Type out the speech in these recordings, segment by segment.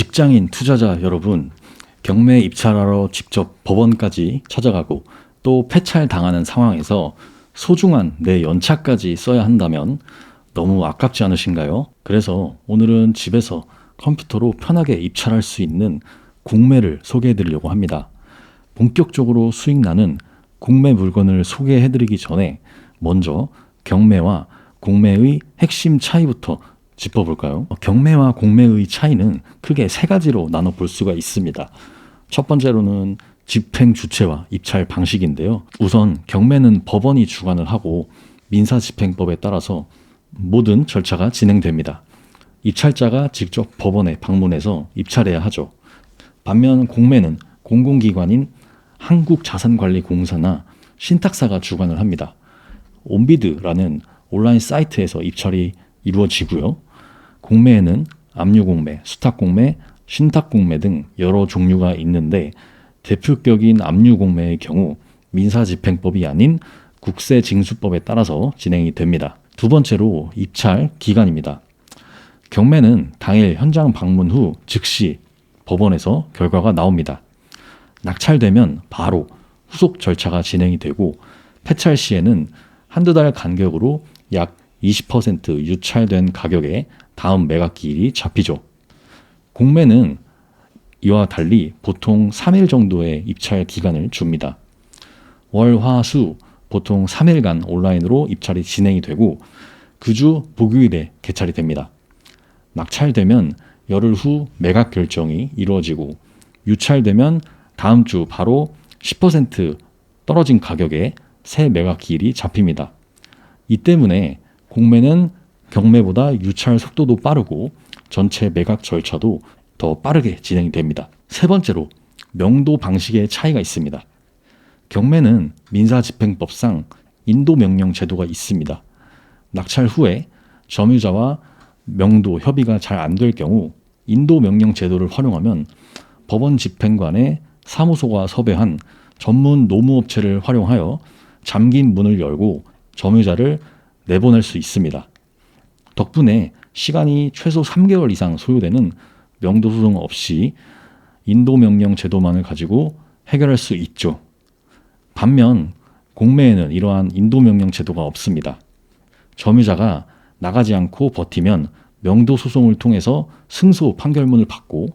직장인 투자자 여러분, 경매 입찰하러 직접 법원까지 찾아가고 또 폐찰 당하는 상황에서 소중한 내 연차까지 써야 한다면 너무 아깝지 않으신가요? 그래서 오늘은 집에서 컴퓨터로 편하게 입찰할 수 있는 공매를 소개해 드리려고 합니다. 본격적으로 수익 나는 공매 물건을 소개해 드리기 전에 먼저 경매와 공매의 핵심 차이부터 짚어볼까요? 경매와 공매의 차이는 크게 세 가지로 나눠 볼 수가 있습니다. 첫 번째로는 집행 주체와 입찰 방식인데요. 우선 경매는 법원이 주관을 하고 민사집행법에 따라서 모든 절차가 진행됩니다. 입찰자가 직접 법원에 방문해서 입찰해야 하죠. 반면 공매는 공공기관인 한국자산관리공사나 신탁사가 주관을 합니다. 온비드라는 온라인 사이트에서 입찰이 이루어지고요. 공매에는 압류공매, 수탁공매, 신탁공매 등 여러 종류가 있는데 대표격인 압류공매의 경우 민사집행법이 아닌 국세징수법에 따라서 진행이 됩니다. 두 번째로 입찰 기간입니다. 경매는 당일 현장 방문 후 즉시 법원에서 결과가 나옵니다. 낙찰되면 바로 후속 절차가 진행이 되고 폐찰 시에는 한두 달 간격으로 약 20% 유찰된 가격에 다음 매각기일이 잡히죠. 공매는 이와 달리 보통 3일 정도의 입찰 기간을 줍니다. 월, 화, 수 보통 3일간 온라인으로 입찰이 진행이 되고 그 주 목요일에 개찰이 됩니다. 낙찰되면 열흘 후 매각 결정이 이루어지고 유찰되면 다음 주 바로 10% 떨어진 가격에 새 매각 기일이 잡힙니다. 이 때문에 공매는 경매보다 유찰 속도도 빠르고 전체 매각 절차도 더 빠르게 진행이 됩니다. 세 번째로 명도 방식의 차이가 있습니다. 경매는 민사집행법상 인도명령 제도가 있습니다. 낙찰 후에 점유자와 명도 협의가 잘 안 될 경우 인도명령 제도를 활용하면 법원 집행관의 사무소가 섭외한 전문 노무업체를 활용하여 잠긴 문을 열고 점유자를 내보낼 수 있습니다. 덕분에 시간이 최소 3개월 이상 소요되는 명도소송 없이 인도명령 제도만을 가지고 해결할 수 있죠. 반면 공매에는 이러한 인도명령 제도가 없습니다. 점유자가 나가지 않고 버티면 명도소송을 통해서 승소 판결문을 받고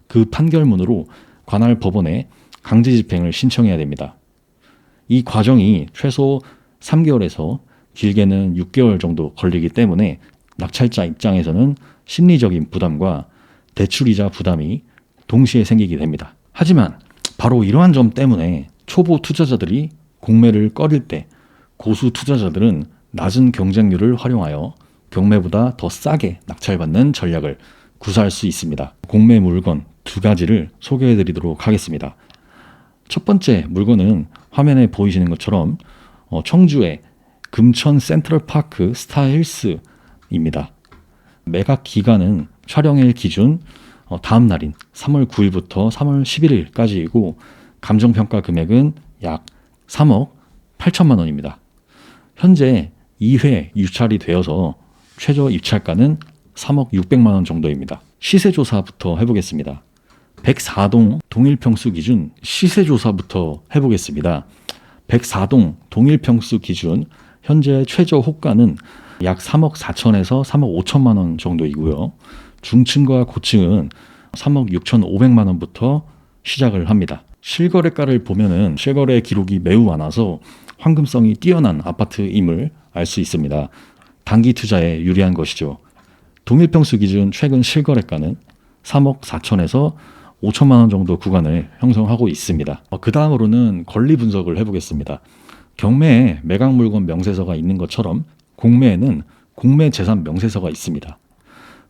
그 판결문으로 관할 법원에 강제집행을 신청해야 됩니다. 이 과정이 최소 3개월에서 길게는 6개월 정도 걸리기 때문에 낙찰자 입장에서는 심리적인 부담과 대출이자 부담이 동시에 생기게 됩니다. 하지만 바로 이러한 점 때문에 초보 투자자들이 공매를 꺼릴 때 고수 투자자들은 낮은 경쟁률을 활용하여 경매보다 더 싸게 낙찰받는 전략을 구사할 수 있습니다. 공매 물건 두 가지를 소개해 드리도록 하겠습니다. 첫 번째 물건은 화면에 보이시는 것처럼 청주의 금천 센트럴파크 스타힐스입니다. 매각 기간은 촬영일 기준 다음 날인 3월 9일부터 3월 11일까지이고 감정평가 금액은 약 3억 8천만 원입니다. 현재 2회 유찰이 되어서 최저 입찰가는 3억 600만 원 정도입니다. 시세조사부터 해보겠습니다. 104동 동일평수 기준 시세조사부터 해보겠습니다. 104동 동일평수 기준 현재 최저 호가는 약 3억 4천에서 3억 5천만 원 정도이고요. 중층과 고층은 3억 6천5백만 원부터 시작을 합니다. 실거래가를 보면은 실거래 기록이 매우 많아서 황금성이 뛰어난 아파트임을 알 수 있습니다. 단기 투자에 유리한 것이죠. 동일평수 기준 최근 실거래가는 3억 4천에서 5천만 원 정도 구간을 형성하고 있습니다. 그 다음으로는 권리 분석을 해보겠습니다. 경매에 매각 물건 명세서가 있는 것처럼 공매에는 공매 재산 명세서가 있습니다.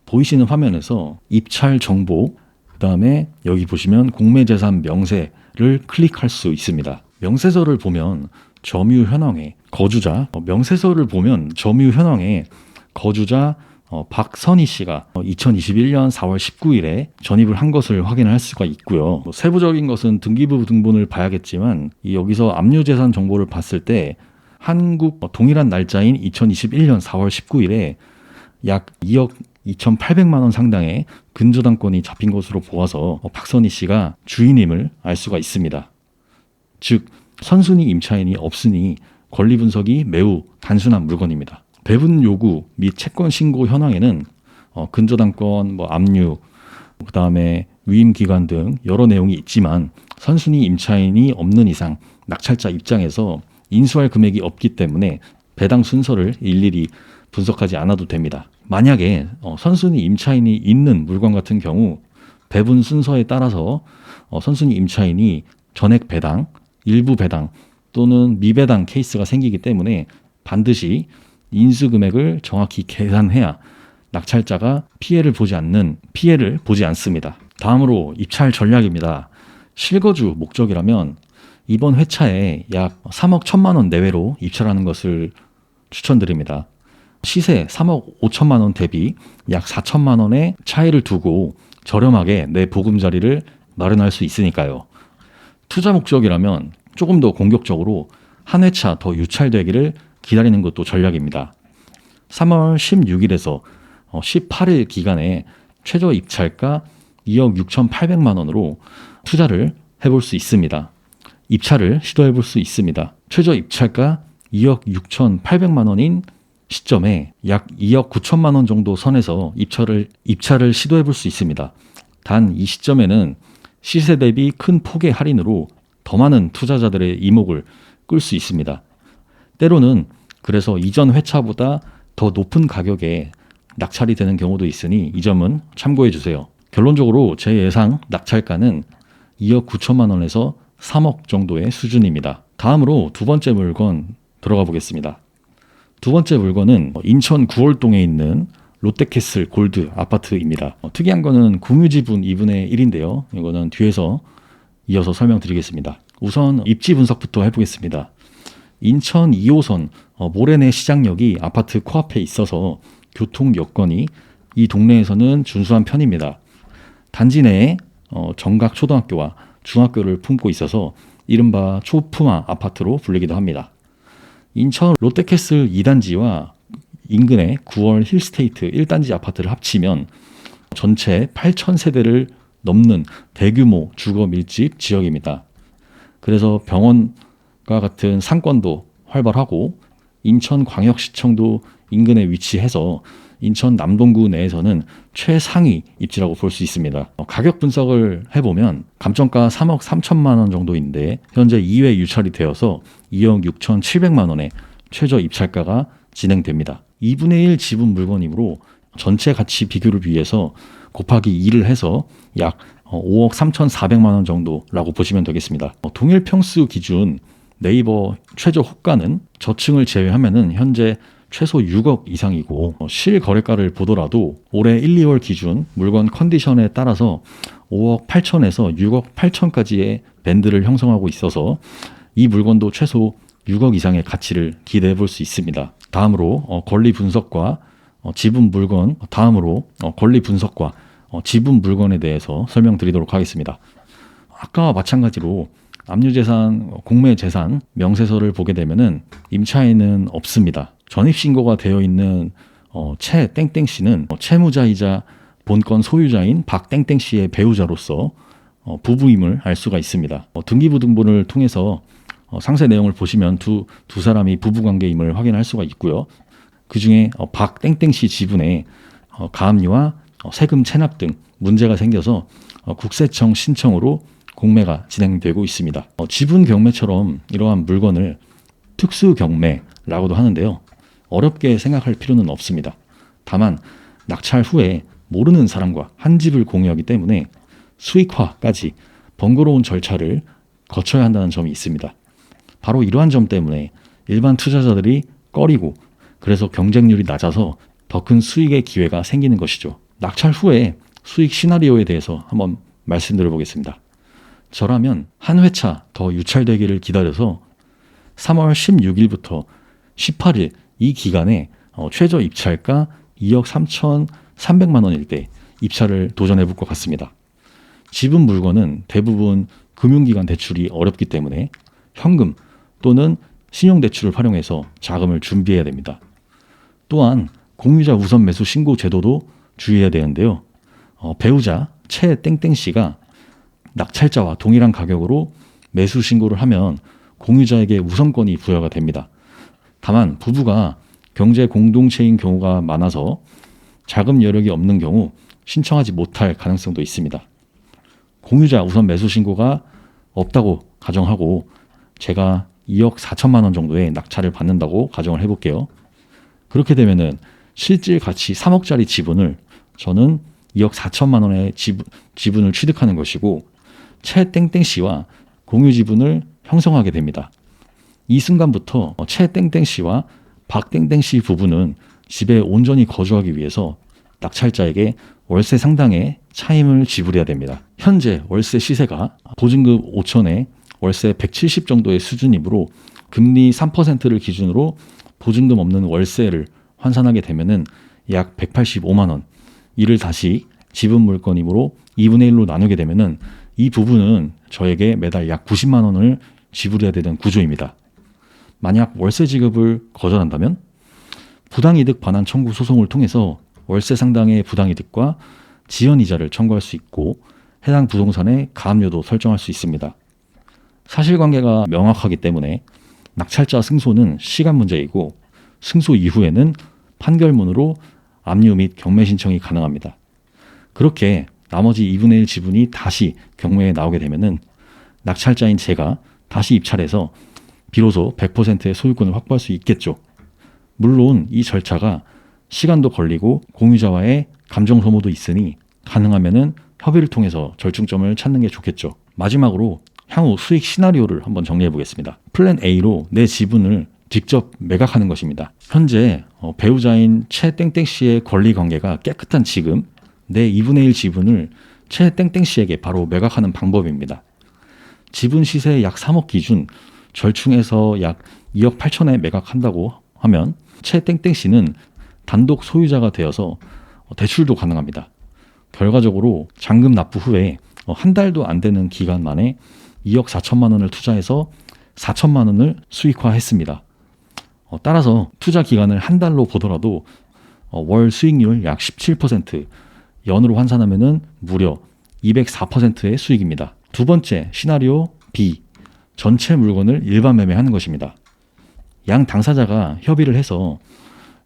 보이시는 화면에서 입찰 정보, 그 다음에 여기 보시면 공매 재산 명세를 클릭할 수 있습니다. 명세서를 보면 점유 현황에 거주자, 명세서를 보면 점유 현황에 거주자 박선희 씨가 2021년 4월 19일에 전입을 한 것을 확인할 수가 있고요. 세부적인 것은 등기부 등본을 봐야겠지만 여기서 압류재산 정보를 봤을 때 한국 동일한 날짜인 2021년 4월 19일에 약 2억 2,800만 원 상당의 근저당권이 잡힌 것으로 보아서 박선희 씨가 주인임을 알 수가 있습니다. 즉 선순위 임차인이 없으니 권리 분석이 매우 단순한 물건입니다. 배분 요구 및 채권 신고 현황에는 근저당권, 압류, 그다음에 위임 기간 등 여러 내용이 있지만 선순위 임차인이 없는 이상 낙찰자 입장에서 인수할 금액이 없기 때문에 배당 순서를 일일이 분석하지 않아도 됩니다. 만약에 선순위 임차인이 있는 물건 같은 경우 배분 순서에 따라서 선순위 임차인이 전액 배당, 일부 배당 또는 미배당 케이스가 생기기 때문에 반드시 인수 금액을 정확히 계산해야 낙찰자가 피해를 보지 않습니다. 다음으로 입찰 전략입니다. 실거주 목적이라면 이번 회차에 약 3억 1천만 원 내외로 입찰하는 것을 추천드립니다. 시세 3억 5천만 원 대비 약 4천만 원의 차이를 두고 저렴하게 내 보금자리를 마련할 수 있으니까요. 투자 목적이라면 조금 더 공격적으로 한 회차 더 유찰되기를 기다리는 것도 전략입니다. 3월 16일에서 18일 기간에 최저 입찰가 2억 6,800만 원으로 투자를 해볼 수 있습니다. 입찰을 시도해볼 수 있습니다. 최저 입찰가 2억 6,800만 원인 시점에 약 2억 9천만 원 정도 선에서 입찰을 시도해볼 수 있습니다. 단 이 시점에는 시세 대비 큰 폭의 할인으로 더 많은 투자자들의 이목을 끌 수 있습니다. 때로는 그래서 이전 회차보다 더 높은 가격에 낙찰이 되는 경우도 있으니 이 점은 참고해 주세요. 결론적으로 제 예상 낙찰가는 2억 9천만 원에서 3억 정도의 수준입니다. 다음으로 두 번째 물건 들어가 보겠습니다. 두 번째 물건은 인천 구월동에 있는 롯데캐슬 골드 아파트입니다. 특이한 거는 공유지분 2분의 1인데요. 이거는 뒤에서 이어서 설명드리겠습니다. 우선 입지 분석부터 해보겠습니다. 인천 2호선 모래내 시장역이 아파트 코앞에 있어서 교통 여건이 이 동네에서는 준수한 편입니다. 단지 내에 정각 초등학교와 중학교를 품고 있어서 이른바 초품화 아파트로 불리기도 합니다. 인천 롯데캐슬 2단지와 인근의 9월 힐스테이트 1단지 아파트를 합치면 전체 8,000세대를 넘는 대규모 주거 밀집 지역입니다. 그래서 병원과 같은 상권도 활발하고 인천광역시청도 인근에 위치해서 인천 남동구 내에서는 최상위 입지라고 볼 수 있습니다. 가격 분석을 해보면 감정가 3억 3천만 원 정도인데 현재 2회 유찰이 되어서 2억 6천7백만 원의 최저 입찰가가 진행됩니다. 2분의 1 지분 물건이므로 전체 가치 비교를 위해서 곱하기 2를 해서 약 5억 3천4백만 원 정도라고 보시면 되겠습니다. 동일 평수 기준 네이버 최저 호가는 저층을 제외하면은 현재 최소 6억 이상이고 실거래가를 보더라도 올해 1, 2월 기준 물건 컨디션에 따라서 5억 8천에서 6억 8천까지의 밴드를 형성하고 있어서 이 물건도 최소 6억 이상의 가치를 기대해 볼 수 있습니다. 다음으로 권리 분석과 지분 물건에 대해서 설명드리도록 하겠습니다. 아까와 마찬가지로 압류재산, 공매재산, 명세서를 보게 되면은 임차인은 없습니다. 전입신고가 되어 있는 최 땡땡씨는 채무자이자 본건 소유자인 박 땡땡씨의 배우자로서 부부임을 알 수가 있습니다. 등기부등본을 통해서 상세 내용을 보시면 두 사람이 부부관계임을 확인할 수가 있고요. 그 중에 박 땡땡씨 지분에 가압류와 세금 체납 등 문제가 생겨서 국세청 신청으로 공매가 진행되고 있습니다. 지분 경매처럼 이러한 물건을 특수 경매라고도 하는데요. 어렵게 생각할 필요는 없습니다. 다만 낙찰 후에 모르는 사람과 한 집을 공유하기 때문에 수익화까지 번거로운 절차를 거쳐야 한다는 점이 있습니다. 바로 이러한 점 때문에 일반 투자자들이 꺼리고 그래서 경쟁률이 낮아서 더 큰 수익의 기회가 생기는 것이죠. 낙찰 후에 수익 시나리오에 대해서 한번 말씀드려 보겠습니다. 저라면 한 회차 더 유찰되기를 기다려서 3월 16일부터 18일 이 기간에 최저 입찰가 2억 3,300만 원일 때 입찰을 도전해 볼 것 같습니다. 지분 물건은 대부분 금융기관 대출이 어렵기 때문에 현금 또는 신용대출을 활용해서 자금을 준비해야 됩니다. 또한 공유자 우선 매수 신고 제도도 주의해야 되는데요. 배우자 최 땡땡씨가 낙찰자와 동일한 가격으로 매수 신고를 하면 공유자에게 우선권이 부여가 됩니다. 다만 부부가 경제 공동체인 경우가 많아서 자금 여력이 없는 경우 신청하지 못할 가능성도 있습니다. 공유자 우선 매수 신고가 없다고 가정하고 제가 2억 4천만 원 정도의 낙찰을 받는다고 가정을 해볼게요. 그렇게 되면은 실질 가치 3억짜리 지분을 저는 2억 4천만 원의 지분을 취득하는 것이고 최 땡땡씨와 공유 지분을 형성하게 됩니다. 이 순간부터 최 땡땡씨와 박 땡땡씨 부부는 집에 온전히 거주하기 위해서 낙찰자에게 월세 상당의 차임을 지불해야 됩니다. 현재 월세 시세가 보증금 5천에 월세 170 정도의 수준이므로 금리 3%를 기준으로 보증금 없는 월세를 환산하게 되면은 약 185만 원. 이를 다시 지분 물건이므로 2분의 1로 나누게 되면은 이 부분은 저에게 매달 약 90만 원을 지불해야 되는 구조입니다. 만약 월세 지급을 거절한다면 부당이득 반환 청구 소송을 통해서 월세 상당의 부당이득과 지연이자를 청구할 수 있고 해당 부동산의 가압류도 설정할 수 있습니다. 사실관계가 명확하기 때문에 낙찰자 승소는 시간 문제이고 승소 이후에는 판결문으로 압류 및 경매 신청이 가능합니다. 그렇게 나머지 2분의 1 지분이 다시 경매에 나오게 되면은 낙찰자인 제가 다시 입찰해서 비로소 100%의 소유권을 확보할 수 있겠죠. 물론 이 절차가 시간도 걸리고 공유자와의 감정 소모도 있으니 가능하면은 협의를 통해서 절충점을 찾는 게 좋겠죠. 마지막으로 향후 수익 시나리오를 한번 정리해 보겠습니다. 플랜 A로 내 지분을 직접 매각하는 것입니다. 현재 배우자인 최 땡땡씨의 권리 관계가 깨끗한 지금 내 2분의 1 지분을 최 땡땡씨에게 바로 매각하는 방법입니다. 지분 시세 약 3억 기준 절충해서 약 2억 8천에 매각한다고 하면 최 땡땡씨는 단독 소유자가 되어서 대출도 가능합니다. 결과적으로 잔금 납부 후에 한 달도 안 되는 기간 만에 2억 4천만 원을 투자해서 4천만 원을 수익화했습니다. 따라서 투자 기간을 한 달로 보더라도 월 수익률 약 17%, 연으로 환산하면은 무려 204%의 수익입니다. 두 번째 시나리오 B, 전체 물건을 일반 매매하는 것입니다. 양 당사자가 협의를 해서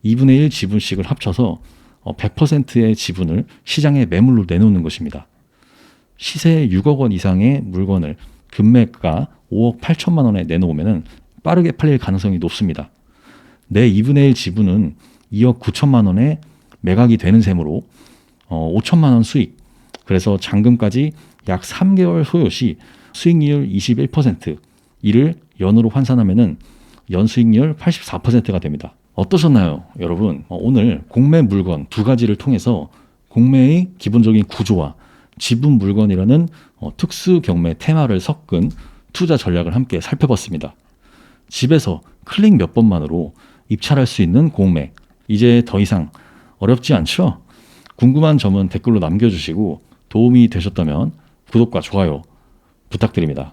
2분의 1 지분씩을 합쳐서 100%의 지분을 시장에 매물로 내놓는 것입니다. 시세 6억 원 이상의 물건을 금매가 5억 8천만 원에 내놓으면 빠르게 팔릴 가능성이 높습니다. 내 2분의 1 지분은 2억 9천만 원에 매각이 되는 셈으로 5천만 원 수익, 그래서 잔금까지 약 3개월 소요 시 수익률 21%, 이를 연으로 환산하면 연수익률 84%가 됩니다. 어떠셨나요, 여러분? 오늘 공매 물건 두 가지를 통해서 공매의 기본적인 구조와 지분 물건이라는 특수 경매 테마를 섞은 투자 전략을 함께 살펴봤습니다. 집에서 클릭 몇 번만으로 입찰할 수 있는 공매, 이제 더 이상 어렵지 않죠? 궁금한 점은 댓글로 남겨주시고 도움이 되셨다면 구독과 좋아요 부탁드립니다.